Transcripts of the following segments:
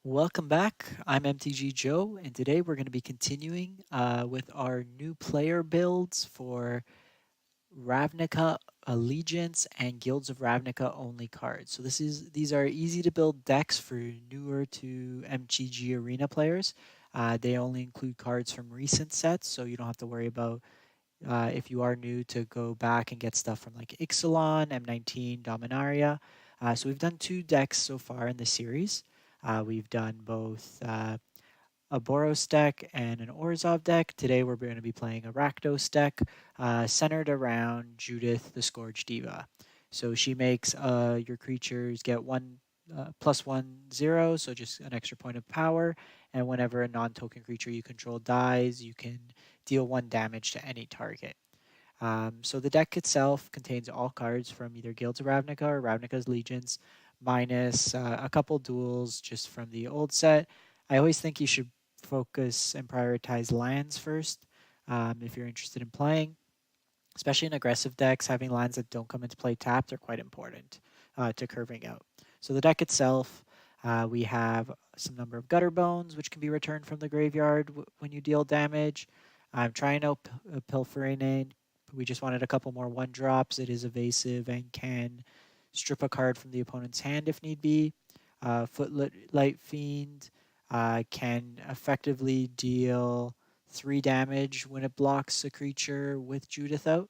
Welcome back. I'm MTG Joe, and today we're going to be continuing with our new player builds for Ravnica Allegiance and Guilds of Ravnica only cards. So these are easy to build decks for newer to MTG Arena players. They only include cards from recent sets, so you don't have to worry about if you are new to go back and get stuff from like Ixalan, M19, Dominaria. So we've done 2 decks so far in the series. We've done both a Boros deck and an Orzhov deck. Today we're going to be playing a Rakdos deck centered around Judith the Scourge Diva. So she makes your creatures get one +1/0, so just an extra point of power. And whenever a non-token creature you control dies, you can deal 1 damage to any target. So the deck itself contains all cards from either Guilds of Ravnica or Ravnica's Legions, minus a couple duels just from the old set. I always think you should focus and prioritize lands first if you're interested in playing. Especially in aggressive decks, having lands that don't come into play tapped are quite important to curving out. So the deck itself, we have some number of gutter bones, which can be returned from the graveyard when you deal damage. I'm trying out Pilferine. We just wanted a couple more 1-drops. It is evasive and can strip a card from the opponent's hand if need be. Footlight Fiend can effectively deal 3 damage when it blocks a creature with Judith out.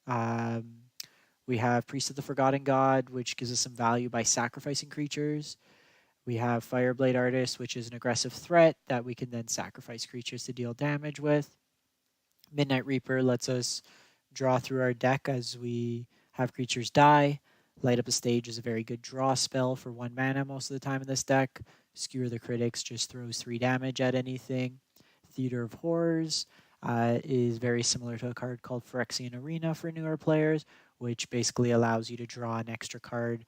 Um, we have Priest of the Forgotten God, which gives us some value by sacrificing creatures. We have Fireblade Artist, which is an aggressive threat that we can then sacrifice creatures to deal damage with. Midnight Reaper lets us draw through our deck as we have creatures die. Light Up a Stage is a very good draw spell for 1 mana most of the time in this deck. Skewer the Critics just throws 3 damage at anything. Theater of Horrors is very similar to a card called Phyrexian Arena for newer players, which basically allows you to draw an extra card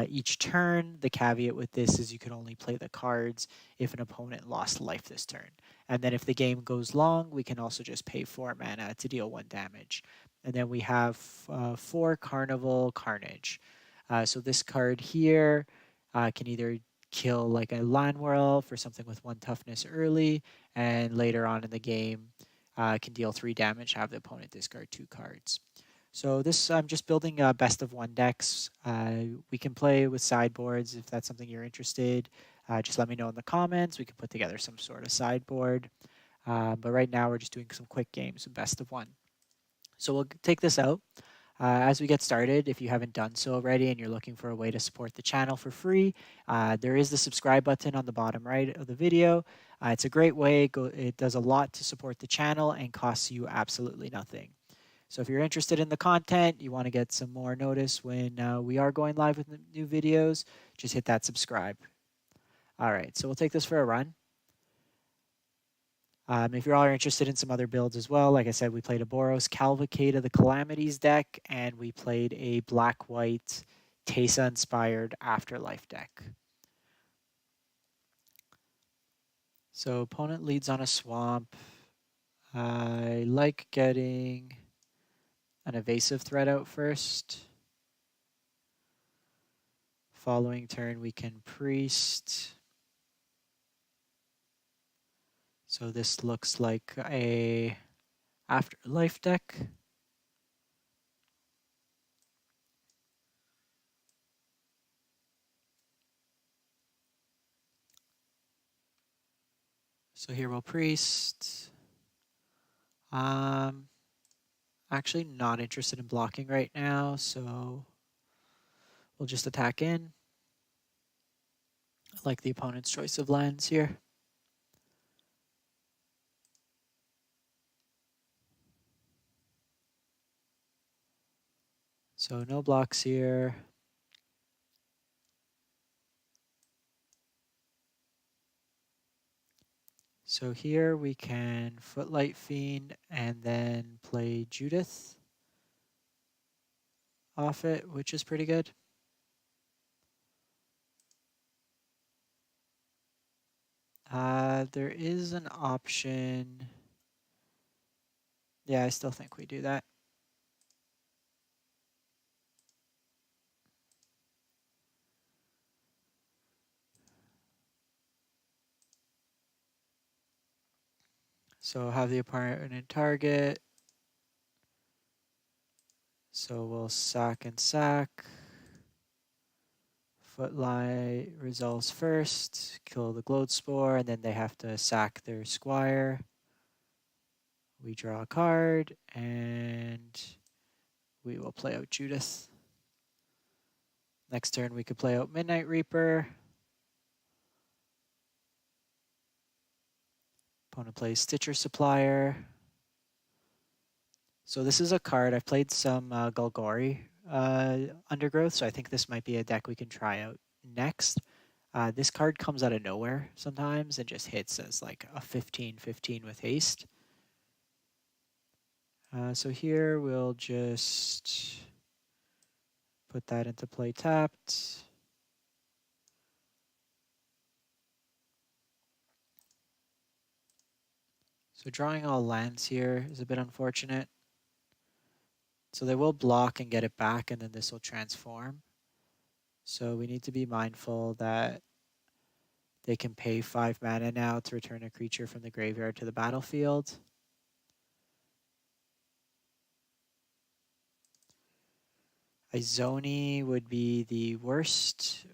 each turn. The caveat with this is you can only play the cards if an opponent lost life this turn. And then if the game goes long, we can also just pay 4 mana to deal 1 damage. And then we have 4 Carnival Carnage. So this card here can either kill like a Llanowar for something with 1 toughness early, and later on in the game can deal 3 damage, have the opponent discard 2 cards. So this, I'm just building best of 1 decks. We can play with sideboards if that's something you're interested. Just let me know in the comments. We can put together some sort of sideboard. But right now we're just doing some quick games of best of 1. So we'll take this out. As we get started, if you haven't done so already and you're looking for a way to support the channel for free, there is the subscribe button on the bottom right of the video. It's a great way. It does a lot to support the channel and costs you absolutely nothing. So if you're interested in the content, you want to get some more notice when we are going live with new videos, just hit that subscribe. All right, so we'll take this for a run. If you all are interested in some other builds as well, like I said, we played a Boros Cavalcade of the Calamities deck, and we played a black-white Teysa-inspired Afterlife deck. So opponent leads on a swamp. I like getting an evasive threat out first. Following turn, we can priest. So this looks like a Afterlife deck. So here we'll priest. Actually not interested in blocking right now, so we'll just attack in. I like the opponent's choice of lands here. So no blocks here. So here we can Footlight Fiend and then play Judith off it, which is pretty good. There is an option. Yeah, I still think we do that. So have the opponent target. So we'll sack and sack. Footlight resolves first, kill the Glowed Spore, and then they have to sack their squire. We draw a card, and we will play out Judith. Next turn we could play out Midnight Reaper. Opponent plays Stitcher Supplier. So this is a card. I've played some Golgari Undergrowth, so I think this might be a deck we can try out next. This card comes out of nowhere sometimes and just hits as like a 15/15 with haste. So here we'll just put that into play tapped. So drawing all lands here is a bit unfortunate. So they will block and get it back, and then this will transform. So we need to be mindful that they can pay 5 mana now to return a creature from the graveyard to the battlefield. Izoni would be the worst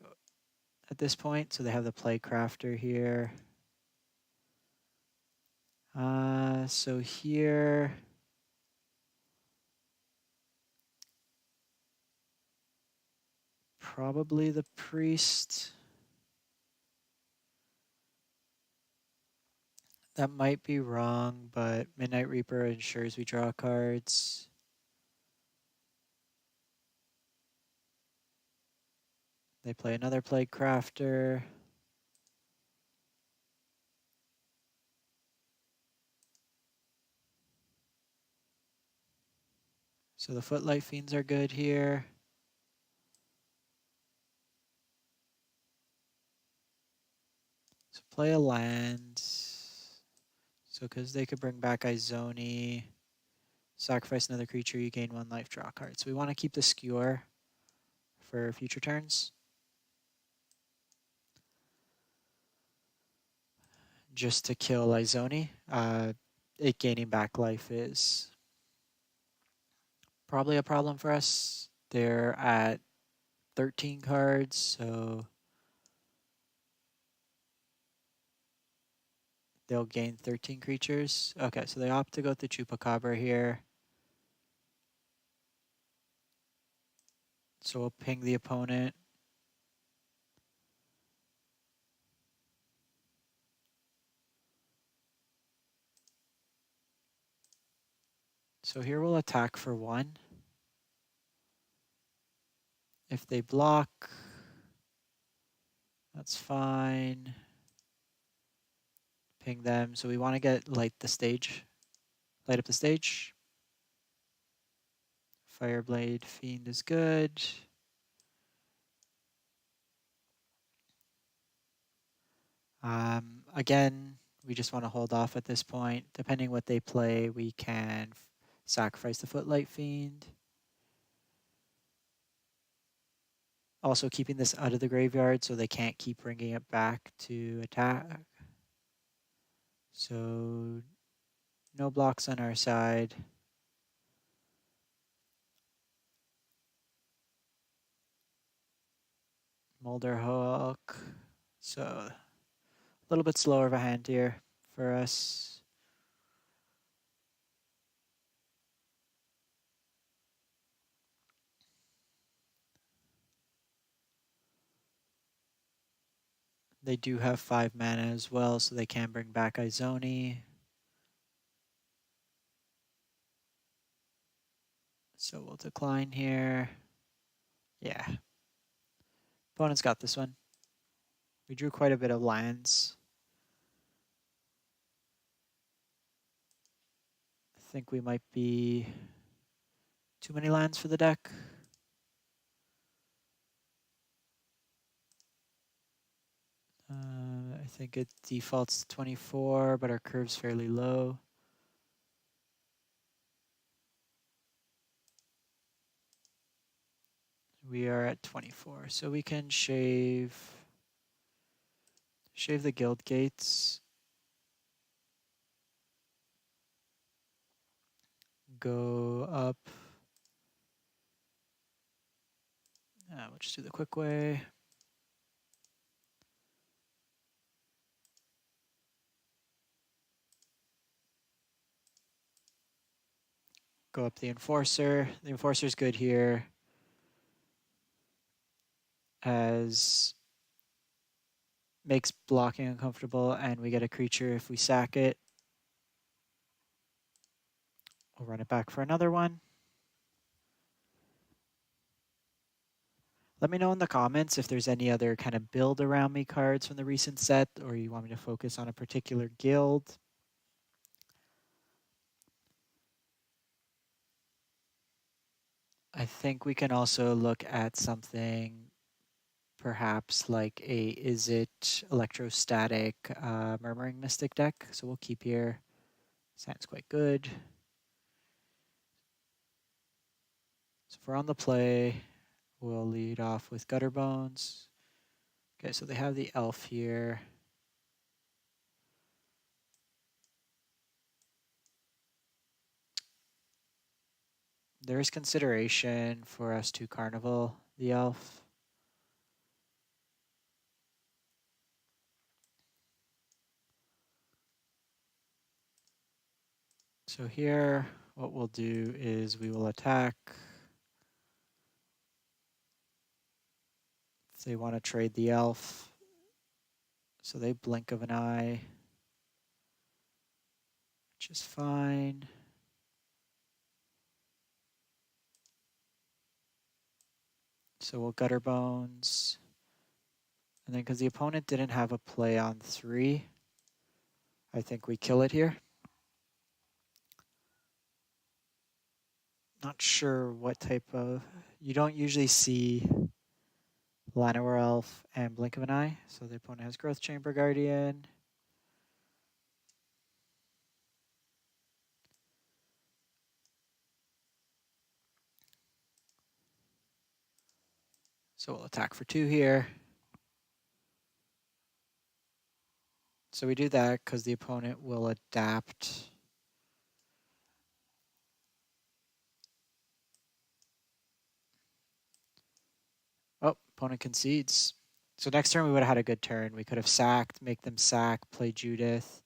at this point, so they have the Playcrafter here. So here, probably the Priest. That might be wrong, but Midnight Reaper ensures we draw cards. They play another Playcrafter. So the Footlight Fiends are good here. So play a land. So because they could bring back Izoni, sacrifice another creature, you gain 1 life, draw a card. So we want to keep the Skewer for future turns. Just to kill Izoni. It gaining back life is probably a problem for us. They're at 13 cards, so they'll gain 13 creatures. Okay, so they opt to go with the Chupacabra here. So we'll ping the opponent. So here we'll attack for 1. If they block, that's fine. Ping them. So we want to get light up the stage. Fireblade Fiend is good. Again, we just want to hold off at this point. Depending what they play, we can sacrifice the Footlight Fiend. Also keeping this out of the graveyard so they can't keep bringing it back to attack. So no blocks on our side. Molder Hook. So a little bit slower of a hand here for us. They do have 5 mana as well, so they can bring back Izoni. So we'll decline here. Yeah. Opponent's got this one. We drew quite a bit of lands. I think we might be too many lands for the deck. I think it defaults to 24, but our curve's fairly low. We are at 24, so we can shave the guild gates. go up. We'll just do the quick way. Go up the Enforcer. The Enforcer's good here, as makes blocking uncomfortable, and we get a creature if we sack it. We'll run it back for another one. Let me know in the comments if there's any other kind of build around me cards from the recent set, or you want me to focus on a particular guild. I think we can also look at something perhaps like a Izzet electrostatic Murmuring Mystic deck. So we'll keep here. Sounds quite good. So if we're on the play, we'll lead off with Gutter Bones. Okay, so they have the elf here. There is consideration for us to Carnival the elf. So here, what we'll do is we will attack. If they want to trade the elf, so they blink of an eye, which is fine. So we'll Gutter Bones. And then because the opponent didn't have a play on 3, I think we kill it here. Not sure what type of... You don't usually see Llanowar Elf and Blink of an Eye. So the opponent has Growth Chamber Guardian. So we'll attack for 2 here. So we do that because the opponent will adapt. Oh, opponent concedes. So next turn we would have had a good turn. We could have sacked, make them sack, play Judith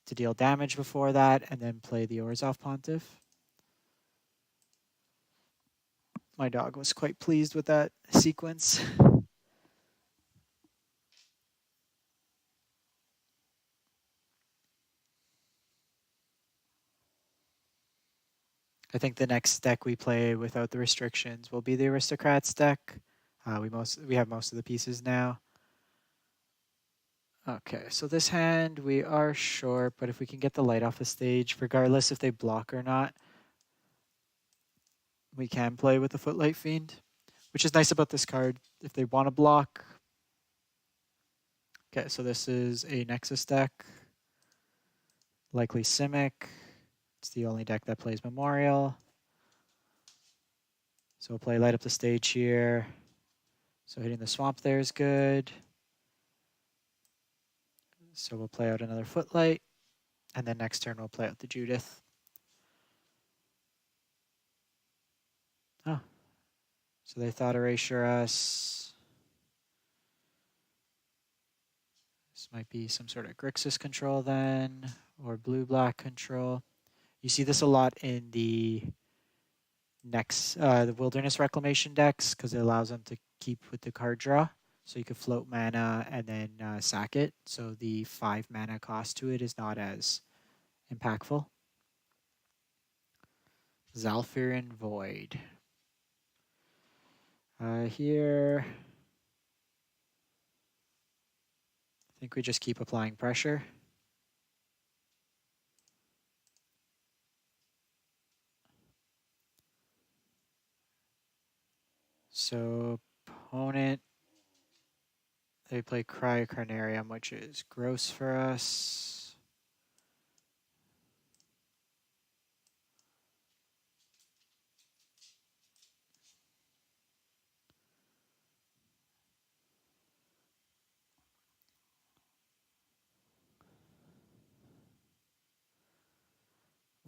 to deal damage before that, and then play the Orzhov Pontiff. My dog was quite pleased with that sequence. I think the next deck we play without the restrictions will be the Aristocrats deck. We have most of the pieces now. Okay, so this hand we are short, but if we can get the light off the stage, regardless if they block or not, we can play with the Footlight Fiend, which is nice about this card. If they want to block. Okay, so this is a Nexus deck. Likely Simic. It's the only deck that plays Memorial. So we'll play Light Up the Stage here. So hitting the swamp there is good. So we'll play out another Footlight. And then next turn we'll play out the Judith. Oh. So they thought Erasure us. This might be some sort of Grixis control then, or blue-black control. You see this a lot in the the Wilderness Reclamation decks because it allows them to keep with the card draw. So you could float mana and then sack it. So the 5 mana cost to it is not as impactful. Zalfirin Void. Here, I think we just keep applying pressure. So opponent, they play Cryocarnarium, which is gross for us.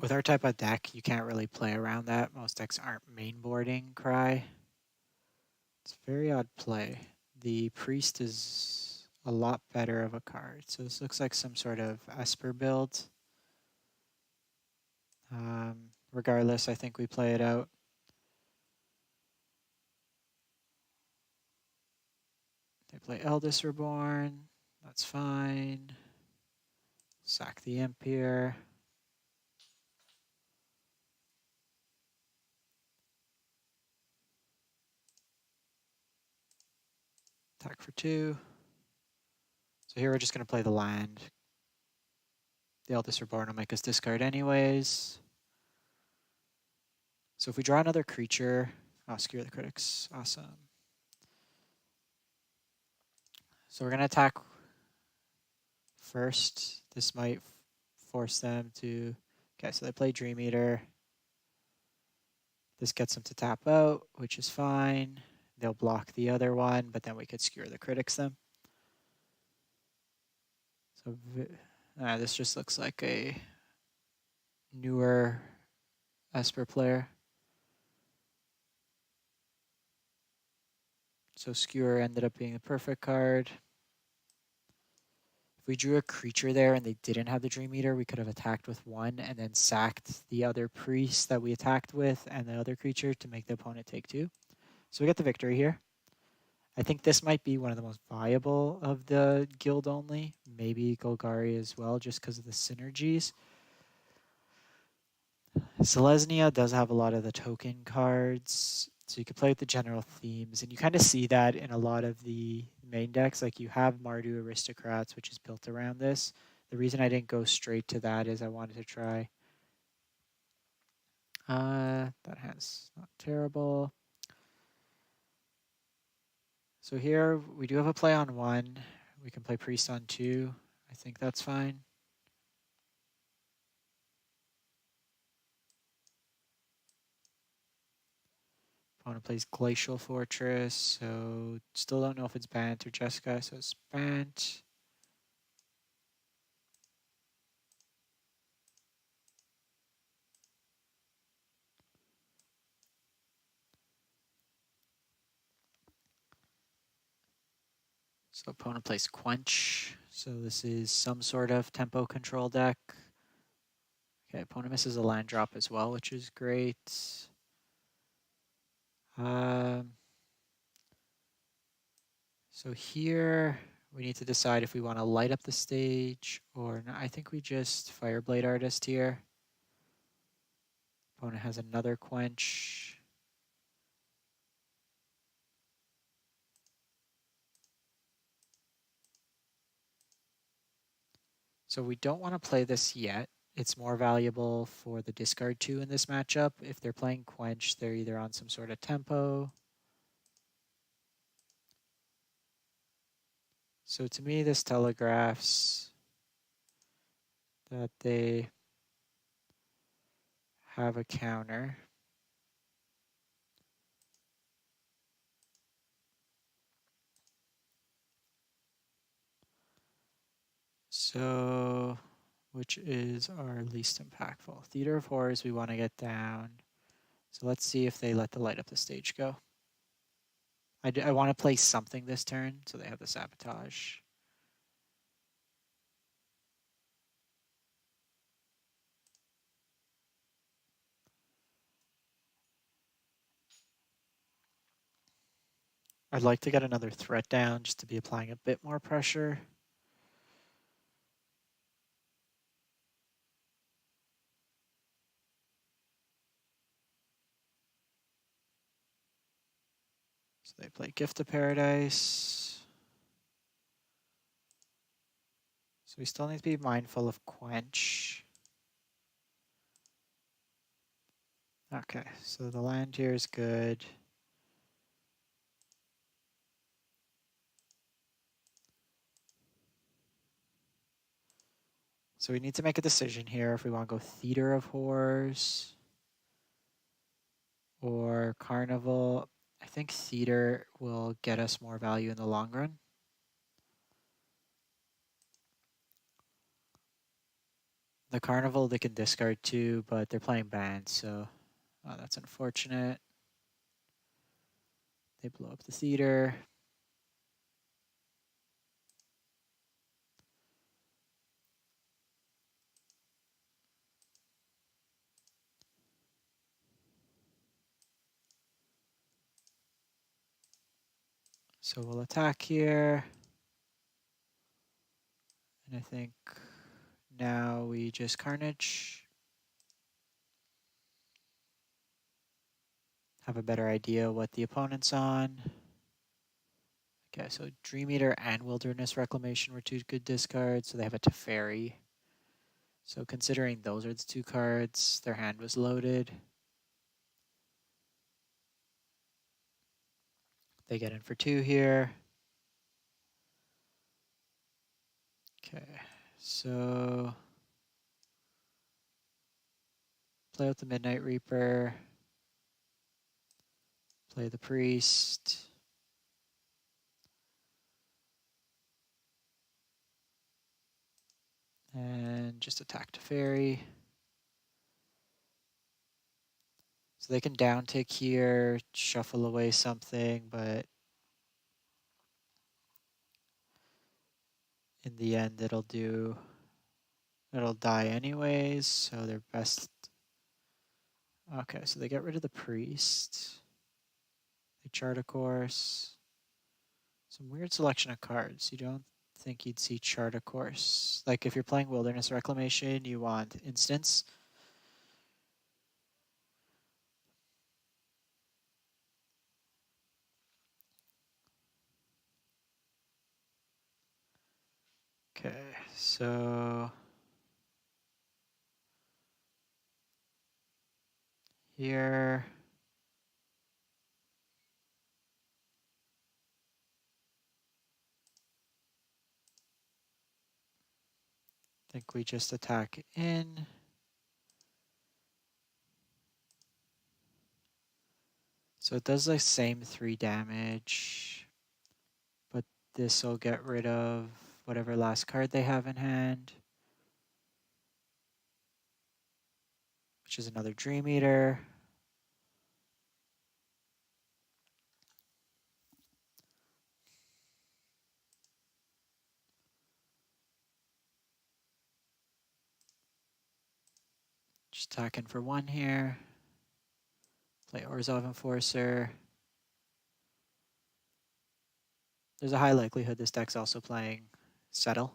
With our type of deck, you can't really play around that. Most decks aren't mainboarding Cry. It's a very odd play. The Priest is a lot better of a card. So this looks like some sort of Esper build. Regardless, I think we play it out. They play Eldest Reborn. That's fine. Sack the Imp here. Attack for 2. So here we're just going to play the land. The Eldest Reborn will make us discard anyways. So if we draw another creature, skewer the critics. Awesome. So we're going to attack first. This might force them to... Okay, so they play Dream Eater. This gets them to tap out, which is fine. They'll block the other one, but then we could skewer the critics them. So this just looks like a newer Esper player. So Skewer ended up being the perfect card. If we drew a creature there and they didn't have the Dream Eater, we could have attacked with 1 and then sacked the other priest that we attacked with and the other creature to make the opponent take 2. So we get the victory here. I think this might be one of the most viable of the guild only. Maybe Golgari as well, just because of the synergies. Selesnya does have a lot of the token cards, so you can play with the general themes, and you kind of see that in a lot of the main decks. Like you have Mardu Aristocrats, which is built around this. The reason I didn't go straight to that is I wanted to try. That hand's not terrible. So here we do have a play on 1. We can play Priest on 2. I think that's fine. Opponent plays Glacial Fortress, so still don't know if it's Bant or Jessica, so it's Bant. So opponent plays Quench. So this is some sort of tempo control deck. Okay, opponent misses a land drop as well, which is great. So here we need to decide if we want to light up the stage or not. I think we just Fireblade Artist here. Opponent has another Quench. So we don't want to play this yet. It's more valuable for the discard 2 in this matchup. If they're playing Quench, they're either on some sort of tempo. So to me, this telegraphs that they have a counter. So, which is our least impactful? Theater of Horrors we want to get down. So let's see if they let the light up the stage go. I want to play something this turn, so they have the Sabotage. I'd like to get another threat down just to be applying a bit more pressure. So they play Gift of Paradise. So we still need to be mindful of Quench. Okay, so the land here is good. So we need to make a decision here if we want to go Theater of Horrors or Carnival. I think Theater will get us more value in the long run. The Carnival, they can discard too, but they're playing banned, so that's unfortunate. They blow up the theater. So we'll attack here. And I think now we just Carnage. Have a better idea what the opponent's on. Okay, so Dream Eater and Wilderness Reclamation were two good discards, so they have a Teferi. So considering those are the two cards, their hand was loaded. They get in for 2 here. Okay, so play out the Midnight Reaper. Play the Priest. And just attack Teferi. So they can downtick here, shuffle away something, but in the end it'll die anyways, so they're best. Okay, so they get rid of the Priest. They chart a course. Some weird selection of cards. You don't think you'd see chart a course. Like if you're playing Wilderness Reclamation, you want Instance. Okay, so here I think we just attack in. So it does the same 3 damage, but this will get rid of whatever last card they have in hand, which is another Dream Eater. Just attacking for 1 here. Play Orzhov Enforcer. There's a high likelihood this deck's also playing Settle.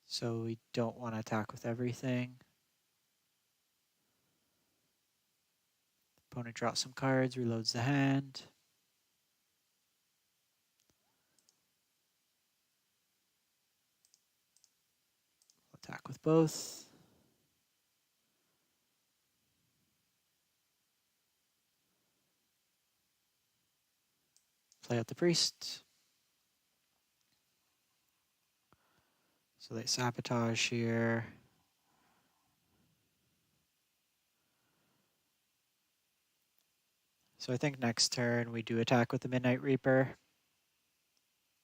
So we don't want to attack with everything. Opponent draws some cards, reloads the hand. Attack with both. Play out the Priest. So they sabotage here. So I think next turn we do attack with the Midnight Reaper.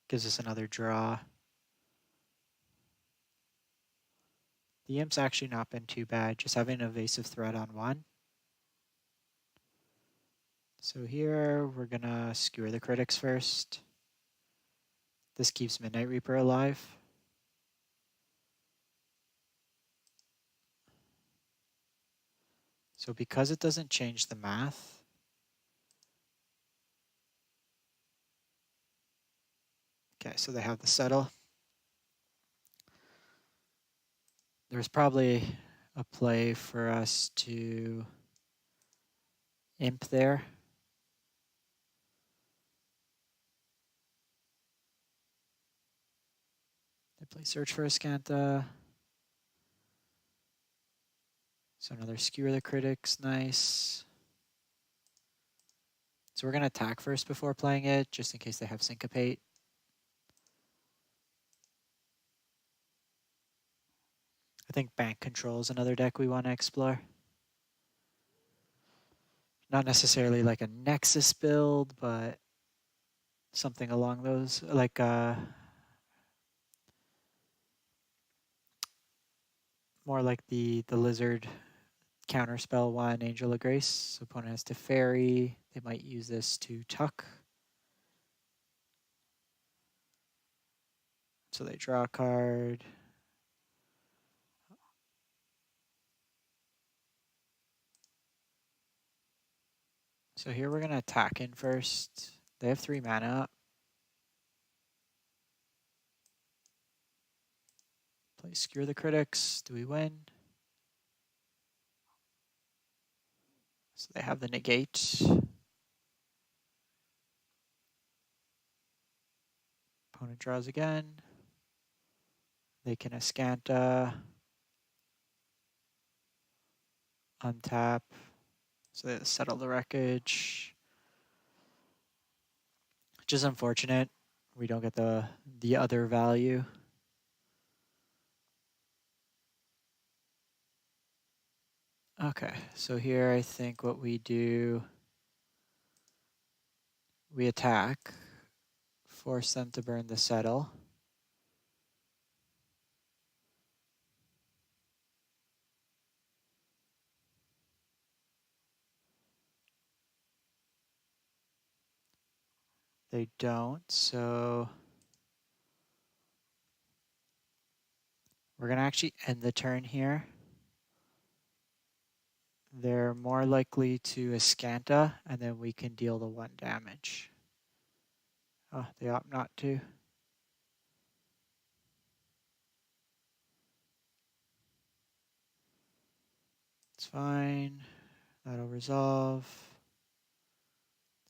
Gives us another draw. The Imp's actually not been too bad, just having an evasive threat on 1. So here we're gonna skewer the critics first. This keeps Midnight Reaper alive. So because it doesn't change the math, okay, so they have the settle. There's probably a play for us to imp there. They play Search for Ascanta. So another Skewer the Critics, nice. So we're going to attack first before playing it, just in case they have Syncopate. I think Bank Control is another deck we want to explore. Not necessarily like a Nexus build, but something along those, like more like the lizard counterspell one, Angel of Grace. So opponent has Teferi. They might use this to tuck. So they draw a card. So here we're going to attack in first. They have 3 mana up. Play Skewer the Critics. Do we win? So they have the negate. Opponent draws again. They can Ascanta. Untap. So they settle the wreckage. Which is unfortunate. We don't get the other value. Okay, so here I think what we do, we attack, force them to burn the settle. They don't, so we're going to actually end the turn here. They're more likely to Ascanta, and then we can deal the 1 damage. Oh, they opt not to. It's fine. That'll resolve.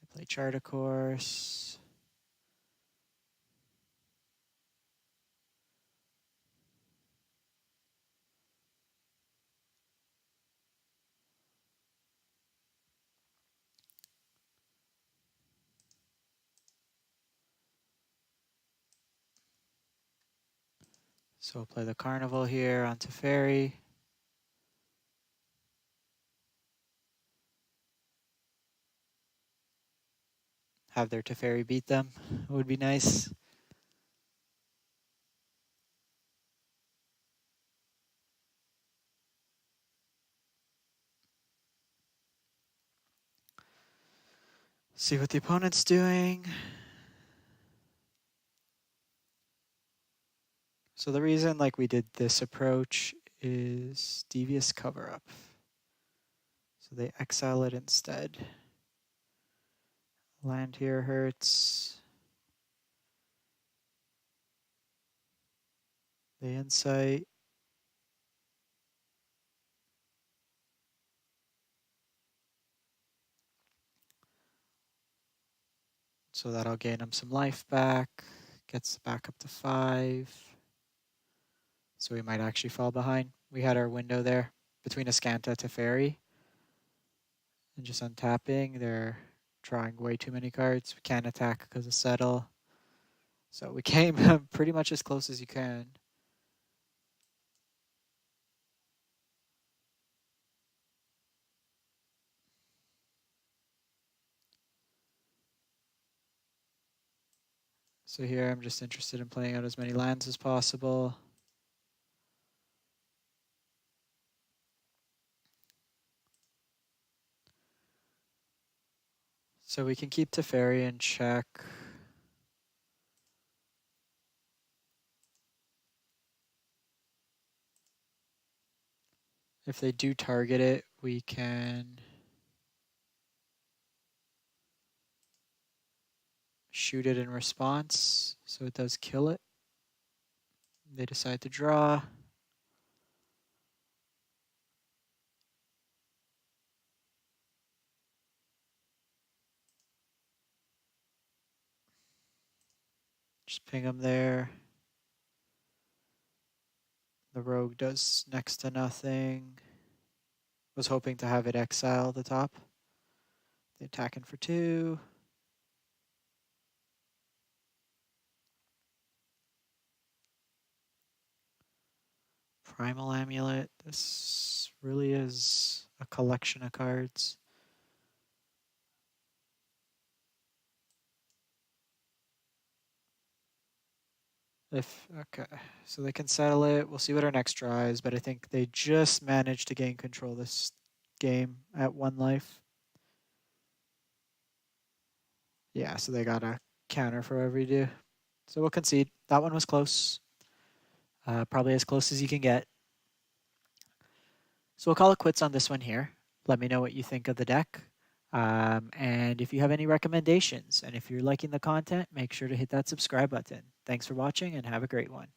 They play Chart a Course. So we'll play the Carnival here on Teferi. Have their Teferi beat them. Would be nice. See what the opponent's doing. So the reason like we did this approach is Devious Cover-Up. So they exile it instead. Land here hurts. They Insight. So that'll gain them some life back. Gets back up to 5. So we might actually fall behind. We had our window there between Ascanta to Teferi. And just untapping, they're drawing way too many cards. We can't attack because of Settle. So we came pretty much as close as you can. So here I'm just interested in playing out as many lands as possible. So we can keep Teferi in check. If they do target it, we can shoot it in response, so it does kill it. They decide to draw. Just ping them there. The rogue does next to nothing. Was hoping to have it exile the top. They attacking for 2. Primal Amulet. This really is a collection of cards. Okay, so they can settle it. We'll see what our next draw is, but I think they just managed to gain control this game at 1 life. Yeah, so they got a counter for whatever you do. So we'll concede. That one was close. Probably as close as you can get. So we'll call it quits on this one here. Let me know what you think of the deck. And if you have any recommendations, and if you're liking the content, make sure to hit that subscribe button. Thanks for watching and have a great one.